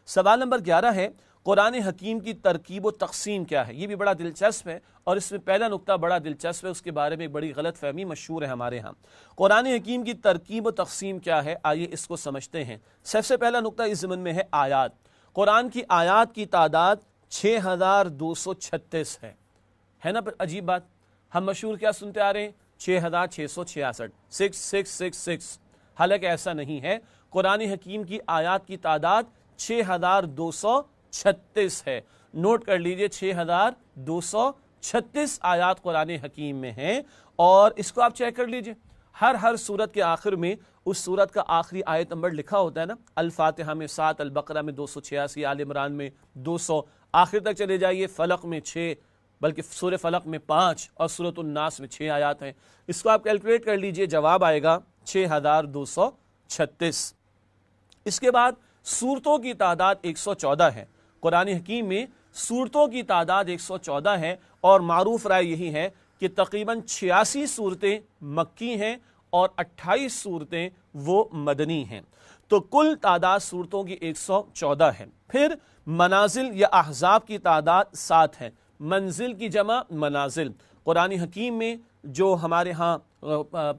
سوال نمبر 11 ہے قرآن حکیم کی ترکیب و تقسیم کیا ہے؟ یہ بھی بڑا دلچسپ ہے، اور اس میں پہلا نقطہ بڑا دلچسپ ہے، اس کے بارے میں ایک بڑی غلط فہمی مشہور ہے ہمارے ہاں۔ قرآن حکیم کی ترکیب و تقسیم کیا ہے؟ آئیے اس کو سمجھتے ہیں۔ سب سے پہلا نقطہ اس ضمن میں ہے آیات۔ قرآن کی آیات کی تعداد 6236 ہے نا عجیب بات؟ ہم مشہور کیا سنتے آ رہے ہیں؟ 6666 6666، حالانکہ ایسا نہیں ہے۔ قرآن حکیم کی آیات کی تعداد 6236 ہے۔ نوٹ کر لیجئے 6236 آیات قرآن حکیم میں ہیں، اور اس کو آپ چیک کر لیجئے، ہر سورت کے آخر میں اس سورت کا آخری آیت نمبر لکھا ہوتا ہے نا، الفاتحہ میں 7، البقرہ میں 286، آل عمران میں 200، آخر تک چلے جائیے، فلق میں 6، بلکہ سورہ فلق میں 5 اور سورۃ الناس میں 6 آیات ہیں۔ اس کو آپ کیلکولیٹ کر لیجئے، جواب آئے گا 6236۔ اس کے بعد سورتوں کی تعداد 114 ہے۔ قرآن حکیم میں سورتوں کی تعداد 114 ہے، اور معروف رائے یہی ہے کہ تقریباً 86 صورتیں مکی ہیں اور 28 صورتیں وہ مدنی ہیں، تو کل تعداد صورتوں کی 114 ہے۔ پھر منازل یا احزاب کی تعداد 7 ہے۔ منزل کی جمع منازل۔ قرآن حکیم میں جو ہمارے ہاں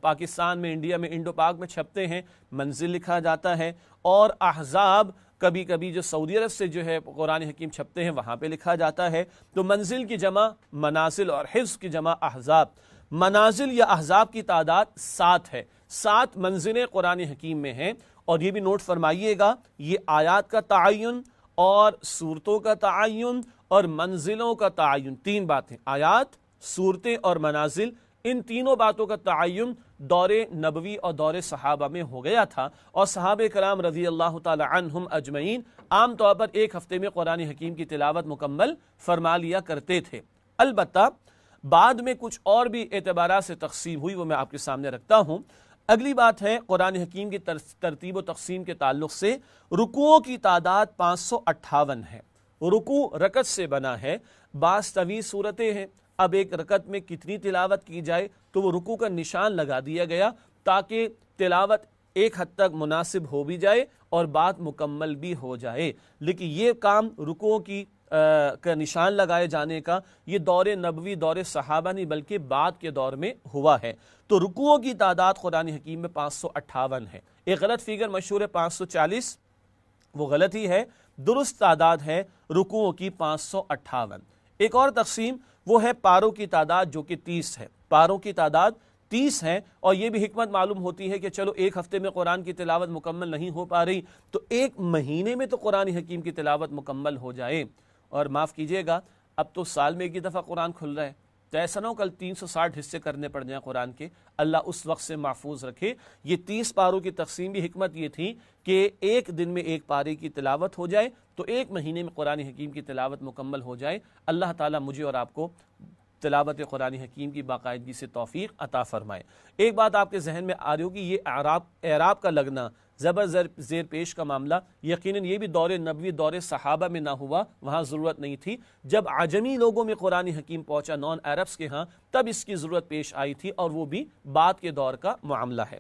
پاکستان میں، انڈیا میں، انڈو پاک میں چھپتے ہیں، منزل لکھا جاتا ہے، اور احزاب کبھی کبھی جو سعودی عرب سے جو ہے قرآن حکیم چھپتے ہیں وہاں پہ لکھا جاتا ہے۔ تو منزل کی جمع منازل اور حفظ کی جمع احزاب۔ منازل یا احزاب کی تعداد 7 ہے۔ 7 منزلیں قرآن حکیم میں ہیں، اور یہ بھی نوٹ فرمائیے گا، یہ آیات کا تعین اور صورتوں کا تعین اور منزلوں کا تعین، 3 باتیں، آیات، صورتیں اور منازل، ان تینوں باتوں کا تعین دور نبوی اور دور صحابہ میں ہو گیا تھا، اور صحابہ کرام رضی اللہ تعالی عنہم اجمعین عام طور پر ایک ہفتے میں قرآن حکیم کی تلاوت مکمل فرما لیا کرتے تھے۔ البتہ بعد میں کچھ اور بھی اعتبارات سے تقسیم ہوئی، وہ میں آپ کے سامنے رکھتا ہوں۔ اگلی بات ہے قرآن حکیم کی ترتیب و تقسیم کے تعلق سے رکوعوں کی تعداد 558 ہے۔ رکوع رکعت سے بنا ہے، بعض طویل صورتیں ہیں، اب ایک رکعت میں کتنی تلاوت کی جائے تو وہ رکوع کا نشان لگا دیا گیا تاکہ تلاوت ایک حد تک مناسب ہو بھی جائے اور بات مکمل بھی ہو جائے، لیکن یہ کام رکوعوں کی کا نشان لگائے جانے کا یہ دور نبوی، دور صحابہ نہیں بلکہ بعد کے دور میں ہوا ہے۔ تو رکوعوں کی تعداد قرآن حکیم میں 558 ہے۔ ایک غلط فگر مشہور ہے 540، وہ غلط ہی ہے، درست تعداد ہے رکوعوں کی 558۔ ایک اور تقسیم وہ ہے پاروں کی تعداد، جو کہ 30 ہے۔ پاروں کی تعداد 30 ہے، اور یہ بھی حکمت معلوم ہوتی ہے کہ چلو ایک ہفتے میں قرآن کی تلاوت مکمل نہیں ہو پا رہی تو ایک مہینے میں تو قرآن حکیم کی تلاوت مکمل ہو جائے۔ اور معاف کیجئے گا، اب تو سال میں ایک ہی دفعہ قرآن کھل رہا ہے، تو ایسا نہ ہو کل 360 حصے کرنے پڑ جائیں قرآن کے، اللہ اس وقت سے محفوظ رکھے۔ یہ 30 پاروں کی تقسیم بھی حکمت یہ تھی کہ ایک دن میں ایک پارے کی تلاوت ہو جائے تو ایک مہینے میں قرآن حکیم کی تلاوت مکمل ہو جائے۔ اللہ تعالیٰ مجھے اور آپ کو تلاوت قرآن حکیم کی باقاعدگی سے توفیق عطا فرمائے۔ ایک بات آپ کے ذہن میں آ رہی ہوگی، یہ اعراب کا لگنا، زبر زیر پیش کا معاملہ، یقیناً یہ بھی دور نبوی، دور صحابہ میں نہ ہوا، وہاں ضرورت نہیں تھی۔ جب عجمی لوگوں میں قرآن حکیم پہنچا، نان عربس کے ہاں، تب اس کی ضرورت پیش آئی تھی، اور وہ بھی بعد کے دور کا معاملہ ہے۔